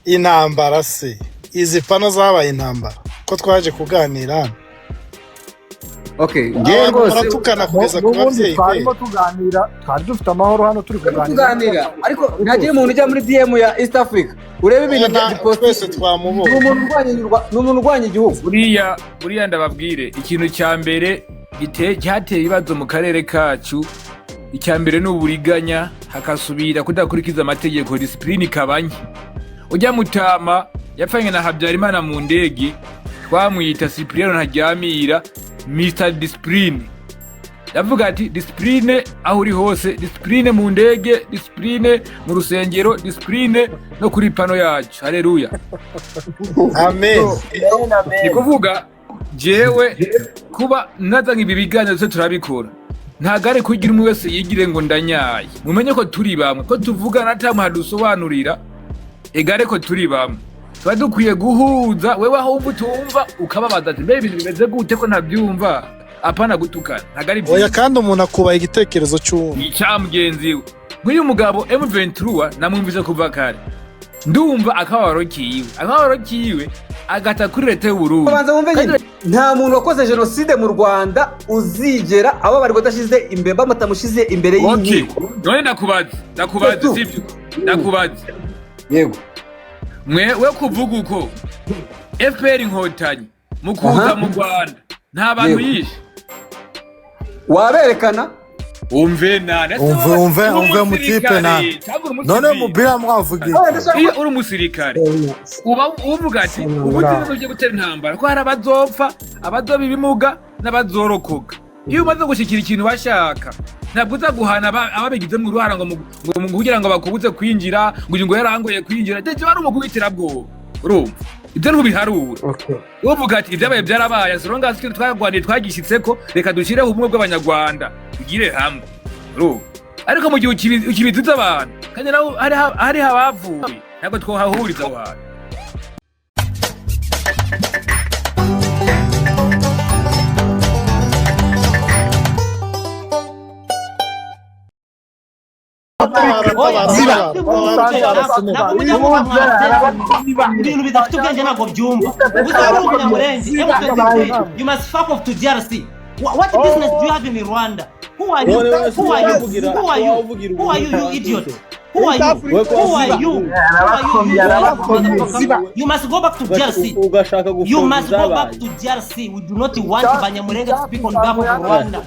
intambara se izi pano zabaye intambara ko twaje kuganira. Okay, ngiye rwose muratukana kugeza ku babyeyi twarimo tuganira, twari dufite amahoro hano turi kuganira, ariko ntagiye umuntu ujya muri DM ya East Africa urebe ibintu bya twese twamubona. N'umuntu urwanya igihugu. Buriya ndababwire ikintu cya mbere cyateye ibibazo mu karere kacu. Icya mbere ni uburiganya, hakasubira kudakurikiza amategeko, discipline kabanye. Ujya Mutama yapfanye na Habyarimana mu ndege, twamwita Cyprien Ntaryamira Mr Discipline. Yavuga ati discipline aho uri hose, discipline mu ndege, discipline mu rusengero, discipline no kuri pano yacu. Haleluya. Amen. Ni kuvuga jewe kuba nazanga ibi biganiro byose turabikora. Ntagare kugira umwe wese yigire ngo ndanyaye. Mumenye ko turi bamwe, ko tuvugana atamu hadusobanurira. Egare ko turi bamwe. Tuba dukwiye guhuza, wewe aho utumva ukababaza ati mbere bimeze gute ko ntabyumva. Apana gutukana. Ntagari byo. Oya kandi umuntu akubaye igitekerezo cy'uwo. Ni cyamugenzi we. Nk'uyu mugabo M23 namwumvise kuva kare. Ndumva akabaro kiwe agata kuri leta y'u Burundi. Nta muntu wakoze genocide mu Rwanda uzigera ababarirwa adashize imbere bamutamushize imbere y'inkiko. None ndakubaza sibyo? Ndakubaza. Yego. We kuvuga uko FPR inkotanyi mukuza mu Rwanda nta bantu yishe. Waberekana? Umve mutipe na none mubira mwavugiye iyo uri umusirikare uba uvuga ati ubutinde byo gutera intambara ko hari abazopfa abadoba ibimuga n'abazorokoka. Iyo umaze gushikira ikintu bashaka ntabwo uzaguhana ababigize mu ruhara ngo kugira ngo bakubuze kwinjira ngo yarangoye kwinjira ndetse bari umukubitira bwo urumva ibyo ntubiharura. Uvuga ati ibyabaye byarabaye soronga sikiri twagwaniye twagishitseko reka dushireho ubumwe bw'abanyarwanda tugire hamwe. Ariko mu gihe ukibiduza abantu kandi naho hari habavuye ntabwo twahahuriza abantu. ibintu bidafite ubwenge ntabwo byumva. You must fuck off to DRC. What business do you have in Rwanda? Who are you? You idiot? Who are you? You must go back to DRC. You must go back to DRC. We do not want Banyamulenge to speak on behalf of Rwanda.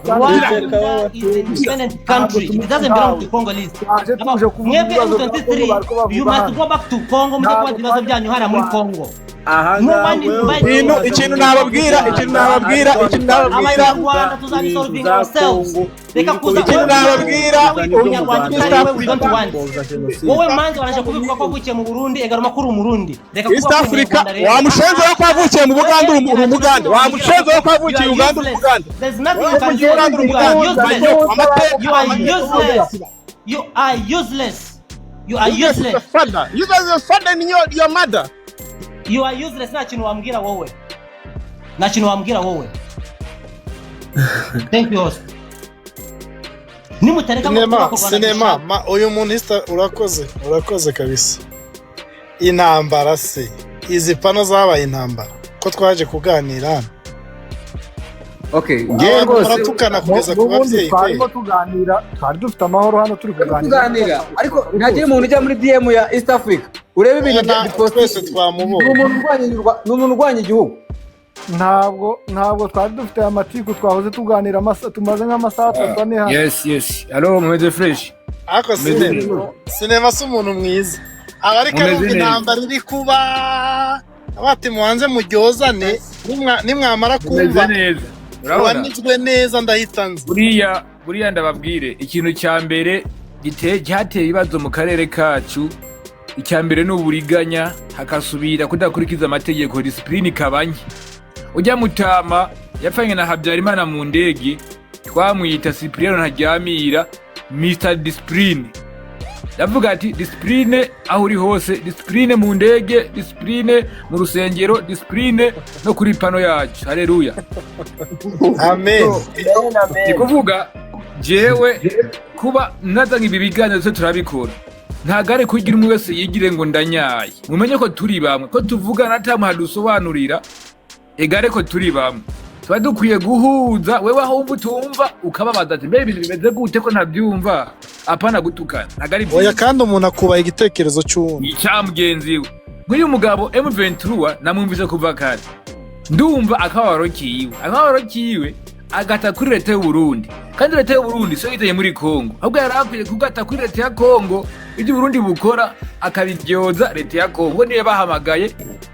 Rwanda is an independent country. It doesn't belong to Congolese. M23, you must go back to Congo. ikintu nababwira Abanyarwanda tuzabisolving ourselves. Reka kuza wowe manzi wanaje kubivuga ko avukiye mu Burundi egara makuru Umurundi. Reka East Africa wamushenze yo kwavukiye mu Buganda Umuganda wamushenze yo kwavukiye Uganda Umuganda. There's nothing you can do. You are useless. You are useless. You guys are father in your mother. You are useless. Nta kintu wambwira wowe. Thank you host. Nimutareka sinema uyu muntu urakoze kabisa. Intambara se izi pano zabaye intambara ko twaje kuganira. Okay, ngiye rwose muratukana kugeza ku babyeyi twarimo tuganira, twari dufite amahoro hano turi kuganira, ariko ntagiye umuntu ujya muri DM ya East Africa urebe ibintu bya twese twamubona. N'umuntu urwanya igihugu. Ntabwo twari dufite amatiku twahoze tuganira tumaze nk'amasaha 3 hano. Yes. Allo mumeze fresh. Ako sinema umuntu mwiza. Abarika intambara iri kuba abati muhanze muryozane nimwamara kumva. Urabonizwe neza ndahitanze. Buriya ndababwire ikintu cya mbere cyateye ibibazo mu karere kacu. Icya mbere ni uburiganya, hakasubira kudakurikiza amategeko, discipline kabanye. Ujya Mutama yapfanye na Habyarimana mu ndege, twamwita Cyprien Ntaryamira Mr Discipline. Yavuga ati discipline aho uri hose, discipline mu ndege, discipline mu rusengero, discipline no kuri pano yacu. Haleluya. Amen. Ni kuvuga jewe kuba nazanga ibi biganiro byose turabikora. ntagare kugira umwe wese yigire ngo ndanyaye mumenye ko turi bamwe ko tuvugana atamuha dusobanurira egare ko turi bamwe tuba dukwiye guhuza wewe aho wumva utumva ukababaza ati mbe ibintu bimeze gute ko ntabyumva apana gutukana ntagari oya kandi umuntu akubaha igitekerezo cy'uwundi icyamugenzi we nk'uyu mugabo M23 namwumvise kuva kare ndumva akababaro kiwe agata kuri leta y'u Burundi kandi leta y'u Burundi so yiteye muri Kongo ahubwo yarakwiye kugata kuri leta ya Kongo ibyo Burundi bukora akabiryoza leta ya Kongo niye bahamagaye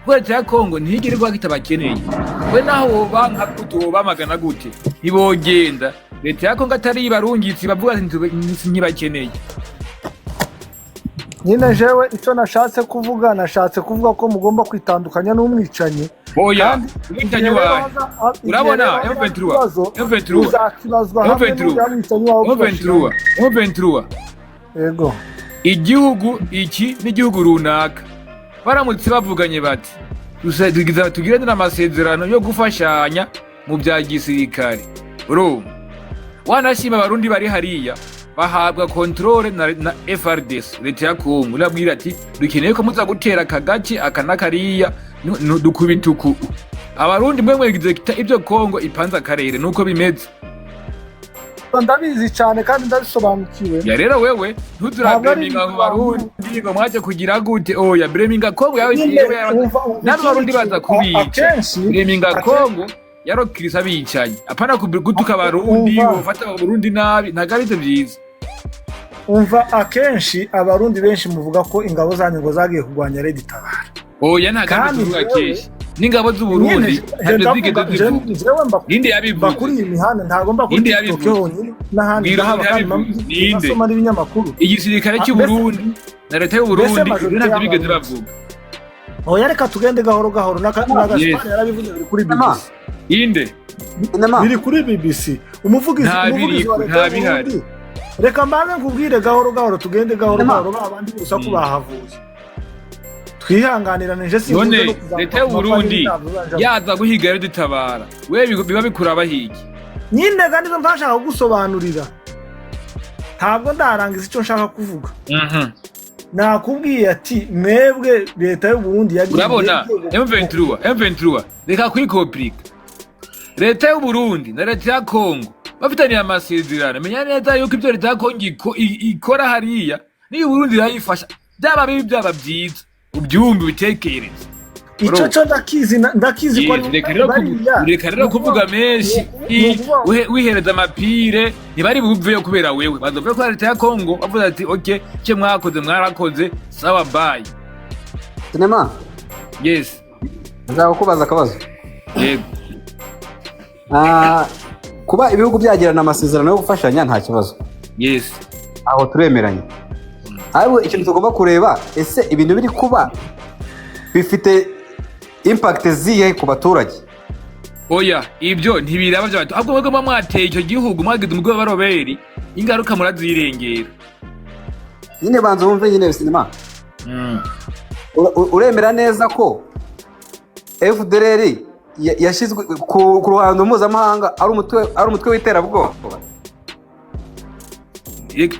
kuko leta ya Kongo ntigire kwa kitabakeneye we naho banka kuto bamagana gute ibogenda leta ya Kongo atari barungitsi bavuga ati ntibakeneye nyine jewe icyo nashatse kuvuga ko mugomba kwitandukanya n'umwicanyi oya umwicanyi wawe urabona M23 yego igihugu iki n'igihugu runaka baramutse bavuganye bati tugire n'amasezerano yo gufashanya mu bya gisirikare wanashima abarundi bari hariya bahabwa controle na FRDC leta ya Kongo urabwira ati dukeneye ko muza gutera akagace akanakariya dukubituku abarundi mwe mwegize ibyo Kongo ipanza karere nuko bimeze ndabizi cyane kandi ndabisobanukiwe ya rero wewe ntuzurabeminga mu barundi ngo mwaje kugira gute oya breminga Kongo yawe n'abarundi baza kubica breminga Kongo yarokirisa bicanye apana gutuka abarundi bofata abarundi nabi ntagarize byiza umva akenshi abarundi benshi muvuga ko ingabo zanyu ngo zagiye kurwanya Red Tabara oya ntagarize tuvuga keshi n'ingabo z'u Burundi ninde yabivuze bakuri imihanda ntagomba kuri n'ahandi nasoma n'ibinyamakuru igisirikare cy'u Burundi na leta y'u Burundi ntabwo bigeze bavuga oya reka tugende gahoro n'agaspani yarabivuze biri kuri BBC inde biri kuri BBC umuvugizi wa leta y'u Burundi reka mbanze nkubwire gahoro tugende gahoro babandi gusa ko bahavuye twihanganirane si none leta y'u Burundi yaza guhiga Red Tabara we biba bikura abahigi nyine kandi zo mpashaka kugusobanurira ntabwo ndarangiza icyo nshaka kuvuga nakubwiye ati mwebwe leta y'u Burundi yagiye urabona M23 reka kwikoplika leta y'u Burundi na leta ya Kongo bafitaniye amasezerano menya neza yuko ibyo leta ya Kongo ikora hariya n'u Burundi yayifasha byaba bibi byaba byiza ubyumve bitekereze icyo cyo ndakizi ko reka rero kuvuga menshi wihereza amapire ntibari buveyo kubera wewe bazovuga ko leta ya Kongo bavuze ati okay cye mwarakoze sawa bye Sinema yes nzakubaza akabazo yego kuba ibihugu byagirana amasezerano yo gufashanya nta kibazo yes aho turemeranye ariko ikintu tugomba kureba ese ibintu biri kuba bifite impact ziye ku baturage oya ibyo ntibiraba byo ahubwo mwebwe mwateye icyo gihugu mwagize umugwe w'abaroberi ingaruka murazirengera nyine banza wumve nyine Sinema uremera neza ko FDLR yashizwe ku ruhando mpuzamahanga ari umutwe w'iterabwoba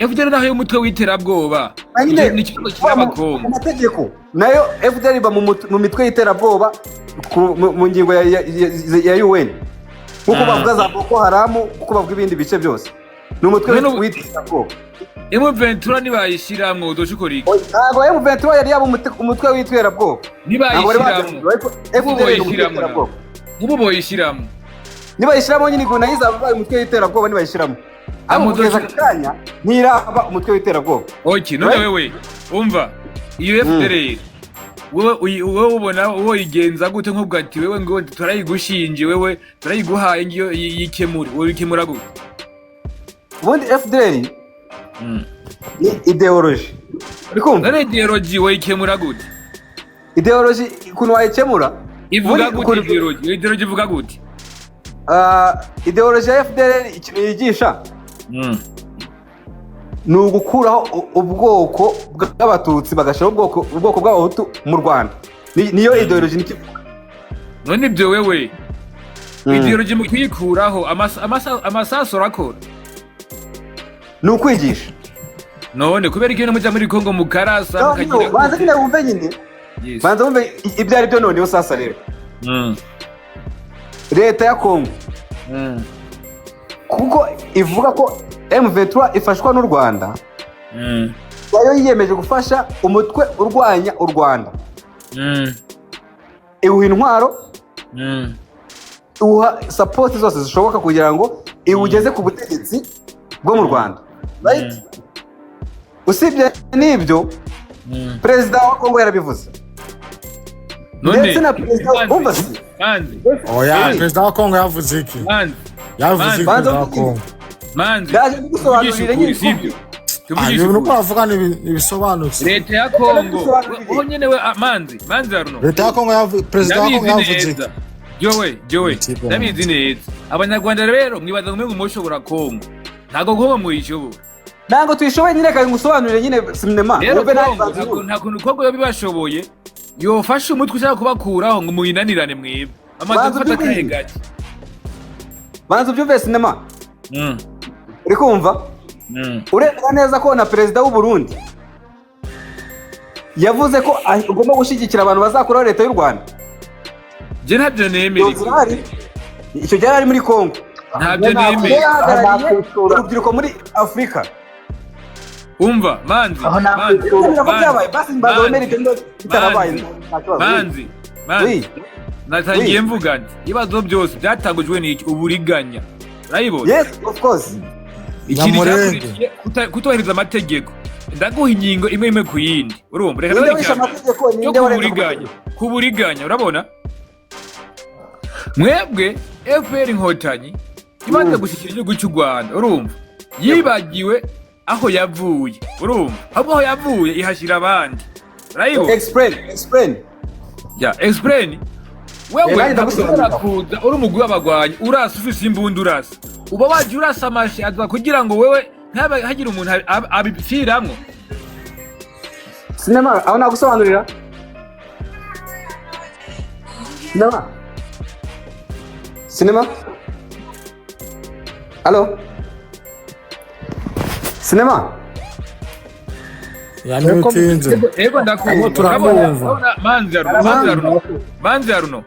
FDLR naho y'umutwe w'iterabwoba ni ikigo cy'abakongo amategeko nayo FDLR iba mu mitwe y'iterabwoba mu ngingo ya UN nkuko bavuga za Boko Haram kuko bavuga ibindi bice byose ni umutwe w'iterabwoba M23 nibayishiramwo udoshukora iki ntabwo M23 yari yaba umutwe w'iterabwoba nibayishiramwo nk'ubu boyishiramwo nibayishiramwo nyine ngo nayiza babaye umutwe w'iterabwoba nibayishiramwo amugeza akanya ntiraba umutwe w'iterabwoba okay none wewe umva iyo FDLR wewe ubona uwo igenza gute nk'ubwo ati wewe ngo turayigushinje wewe turayiguhaye ngiyo yikemura wewe ikemura gute ubundi FDLR ni ideology urikumva none ideology wewe ikemura gute ideology ukuntu wayikemura ivuga gute ideology ivuga gute ideology ya FDLR ikintu yigisha ni ugukuraho ubwoko bw'abatutsi bagashyiraho ubwoko bw'abahutu mu Rwanda niyo ideology nikivuga none ibyo wewe ideology mu kuyikuraho amasaso rakora ni ukwigisha none kubera ikintu mujya muri Kongo mukarasa mukagira banza nyine wumve nyine banza wumve ibyo ari byo noneho sasa rero leta ya Kongo kuko ivuga ko M23 ifashwa n'u Rwanda yayo yiyemeje gufasha umutwe urwanya u Rwanda iwuha intwaro iwuha support zose zishoboka kugira ngo iwugeze ku butegetsi bwo mu Rwanda right usibye n'ibyo perezida wa Kongo yarabivuze ndetse na perezida w'ubasi oya perezida wa Kongo yavuze iki yavuze perezida wa Kongo ndaje gusobanurira nyine ibintu ko bavuga ibisobanutse leta ya Kongo uho nyene we manzi aruno leta ya Kongo perezida wa Kongo yavuze Jowe ndabizi neza abanyarwanda rero mwibaza ngo mushobora Kongo ntago Kongo muyishobora ntago tuyishoboye nyine kandi ngusobanurire nyine sinema nta kuntu Kongo yabibashoboye yofashe umutwe ushaka kubakuraho ngo muyinanirane mwebwe amaze gufata kahegaki banza ubyumve sinema uri kumva ureba neza ko na perezida w'u Burundi yavuze ko agomba gushyigikira abantu bazakuraho leta y'u Rwanda je ntabyo nemera icyo cyari ari muri Kongo ntabyo nemera urubyiruko muri Afrika umva manzi natangiye mvuga nti ibibazo byose byatangujwe n'iki uburiganya urayibona yes of course kutubahiriza amategeko ndaguha ingingo imwe ku yindi urumva reka kuburiganya urabona mwebwe FPR inkotanyi imaze gushyikira igihugu cy'u Rwanda urumva yibagiwe aho yavuye urumva aho yavuye ihashyira abandi urayibona explain wewe ndakubwira kuza uri umugwi w'abagwanyi urasa ufise imbunda urasa uba waje urasa amashi aza kugira ngo wewe ntabe hagira umuntu abipfiramwo sinema aho nagusobanurira sinema Allo sinema yani utinze ego ndakumva manzi aruno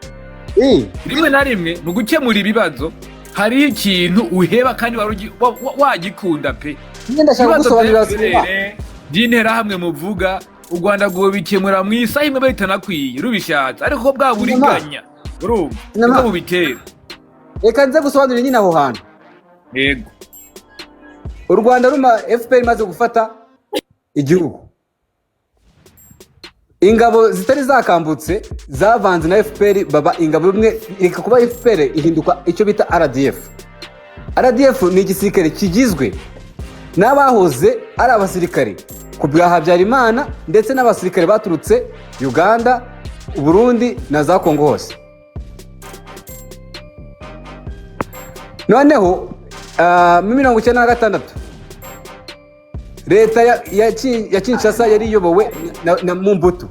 rimwe na rimwe mu gukemura ibibazo hariho ikintu uheba kandi wagikunda pe ndashaka gusobanurira sinema by'intera hamwe muvuga u Rwanda ngo bikemura mu isaha imwe bahitanakwiye rubishatse ariko ko bwa buriganya urumva mu bitera reka nze gusobanurira nyine aho hantu yego u Rwanda ruma FPR imaze gufata igihugu ingabo zitari zakambutse zavanze na FPR baba ingabo imwe reka kuba FPR ihinduka icyo bita RDF ni igisirikare kigizwe n'abahoze ari abasirikare ku bwa Habyarimana ndetse n'abasirikare baturutse Uganda, Burundi na za Kongo hose. Noneho mu 1996 leta ya Kinshasa yari iyobowe na Mumbutu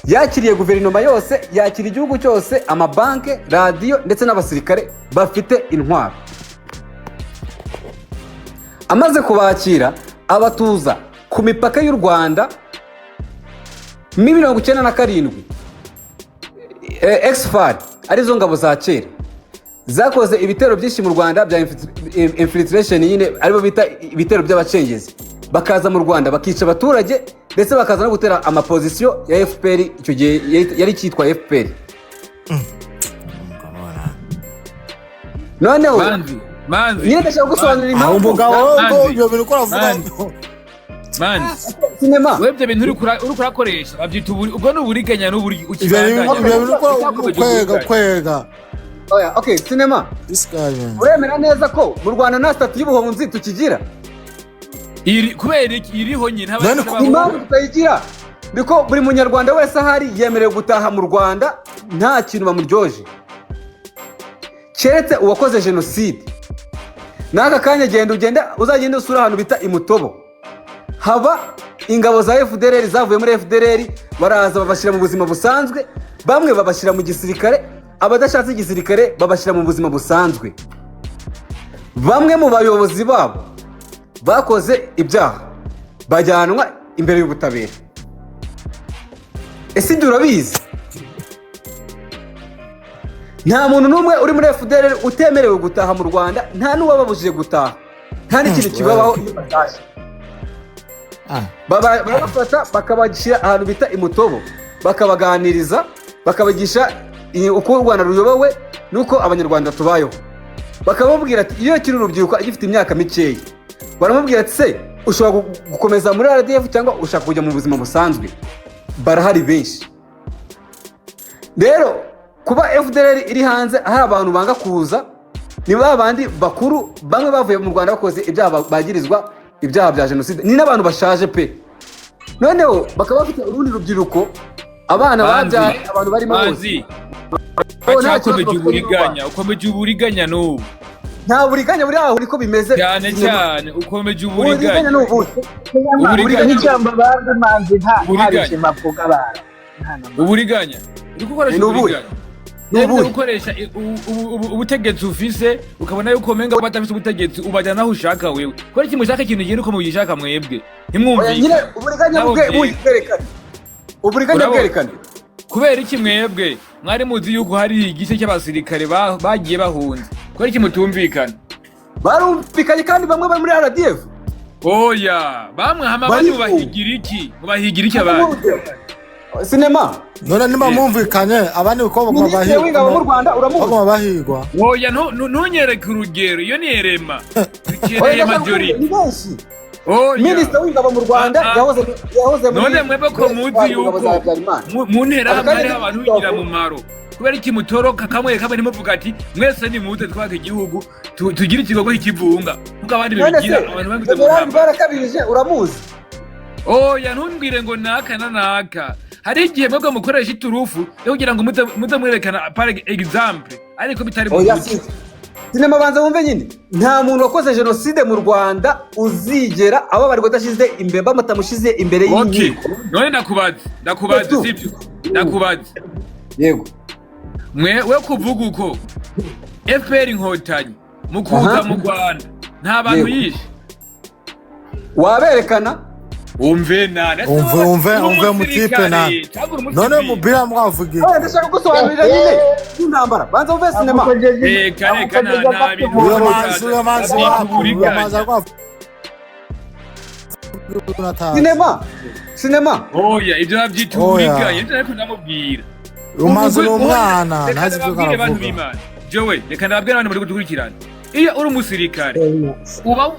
yakiriye guverinoma yose, yakira igihugu cyose, amabanke, radio ndetse n'abasirikare bafite intwaro. Amaze kubakira abatuza ku mipaka y'u Rwanda 1997 exfar arizo ngabo za kera zakoze ibitero byinshi mu Rwanda bya infiltration nyine aribo bita ibitero by'abacengezi, bakaza mu Rwanda bakica abaturage ndetse bakaza no gutera amapozisiyo ya FPR. Icyo gihe yari cyitwa FPR. Noneho niyo ndashaka gusobanurira impamvu ibyo bintu ukora vuga sinema webye bintu uri kurakoresha babyita ubwo n'uburiganya ibyo bintu ukora kwega. Oya, okay, sinema. Uremera neza ko mu Rwanda nta statut y'ubuhunzi tukigira? Kubera iriho nyine impamvu tutayigira biko buri munyarwanda wese ahari yemerewe gutaha mu Rwanda nta kintu bamuryoje, keretse uwakoze genocide. Naka kanya ugenda uzagenda usura ahantu bita Imutobo, haba ingabo za FDLR zavuye muri FDLR baraza babashira mu buzima busanzwe, bamwe babashira mu gisirikare, abadashatse igisirikare babashira mu buzima busanzwe. Bamwe mu bayobozi babo bakoze ibyaha bajyanwa imbere y'ubutabera. Ese ibyo urabizi? Nta muntu n'umwe uri muri FDL utemerewe gutaha mu Rwanda, nta n'uwababujije gutaha, nta n'ikintu kibabaho iyo batashye. Barabafata bakabagishyira ahantu bita imutobo, bakabaganiriza, bakabagisha uko u Rwanda ruyobowe nuko abanyarwanda tubayeho. Bakababwira ati iyo kiri urubyiruko agifite imyaka mikeya, baramubwira ati se ushobora gukomeza muri RDF cyangwa ushaka kujya mu buzima busanzwe. Barahari benshi. Rero kuba FDL iri hanze hari abantu banga kuza, ni babandi bakuru bamwe bavuye mu Rwanda bakoze ibyaha bagirizwa ibyaha bya genocide, ni n'abantu bashaje pe. Noneho bakaba bafite urundi rubyiruko, abana babyaye, abantu barimo bose. Ukomeje uburiganya n'ubu. Nta buriganya buri aho niko bimeze cyane ukomeje uburiganya n'ubu. Uburiganya cyamba bandi manzi nta mavuga bara. Uburiganya uri gukoresha uburiganya. Nubwo ukoresha ubutegetsi ufise ukabona yuko menga batafise ubutegetsi ubajana aho ushaka wewe. Kora iki mushaka ikintu gihe uko mubishaka mwebwe. Ntimwumvike. Nyine uburiganya bwerekana. Uburiganya bwerekana. Kubera iki mwebwe mwari muzi yuko hari igice cy'abasirikare bagiye bahunze. Kora iki mutumvikana. Barumvikanye kandi bamwe bari muri RDF. Oya, bamwe hama bari bahigira iki? Mubahigira iki abantu? Sinema none nima mumvikanye abandi uko bagomba w'ingabo mu Rwanda uramuzi bahigwa. Oya ntunyereke urugero, iyo ni erema. Ikeneye majority. Minisitiri w'ingabo mu Rwanda yahoze muri none mwebwe ko muzi yuko mu ntera hamwe abantu bigira mu maro. Kubera iki mutoroka kamwe nimuvuga ati mwese ni muze twaka igihugu tugira ikigogo cy'ikivunga. Kuko abandi bigira abantu bagize mu ntambara. Barakabije uramuzi. Oya ntumbwire ngo naka na naka. Hari igihe mwebwe mukoresha iturufu yo kugira ngo muze mwerekana par exemple ariko bitari mu gihe. Sinema banza wumve nyine, nta muntu wakoze genocide mu Rwanda uzigera ababarirwa adashize imbere bamutamushize imbere y'inkiko. None ndakubaza sibyo? Ndakubaza. Yego. We kuvuga uko FPR inkotanyi mukuza mu Rwanda nta bantu yishe. Waberekana? Umve mutipe na none mubira mwavugiye. Ndashaka gusobanurira nyine intambara. Banza uve sinema. Kane nabi. Sinema. Oya ibyo babyita uburiganya, ariko ndamubwira. Umaze n'umwana ntazi ibyo karavuga. Jowe reka ndabwira abantu muri gukurikirana. Iyo uri umusirikare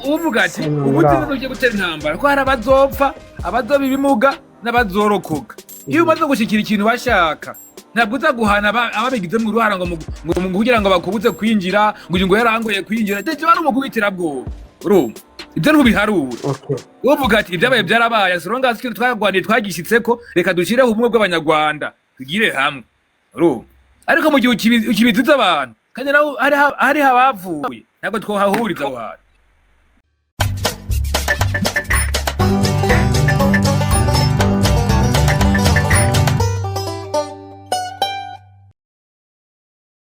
uvuga ati ubutinde ugiye gutera intambara ko hari abazopfa, abazoba ibimuga n'abazorokoka. Iyo umaze gushikira ikintu bashaka ntabwo uzaguhana ababigize mu ruhara ngo kugira ngo bakubuze kwinjira ngo yarangoye kwinjira. Ndetse bari umukubitira bwo urumva ibyo ntubiharura. Uvuga ati ibyabaye byarabaye, soronga ikintu twagwaniye twagishitseko, reka dushireho ubumwe bw'abanyarwanda tugire hamwe urumva. Ariko mu gihe ukibiziza abantu kandi naho hari habavuye ntabwo twohahuriza aho hantu.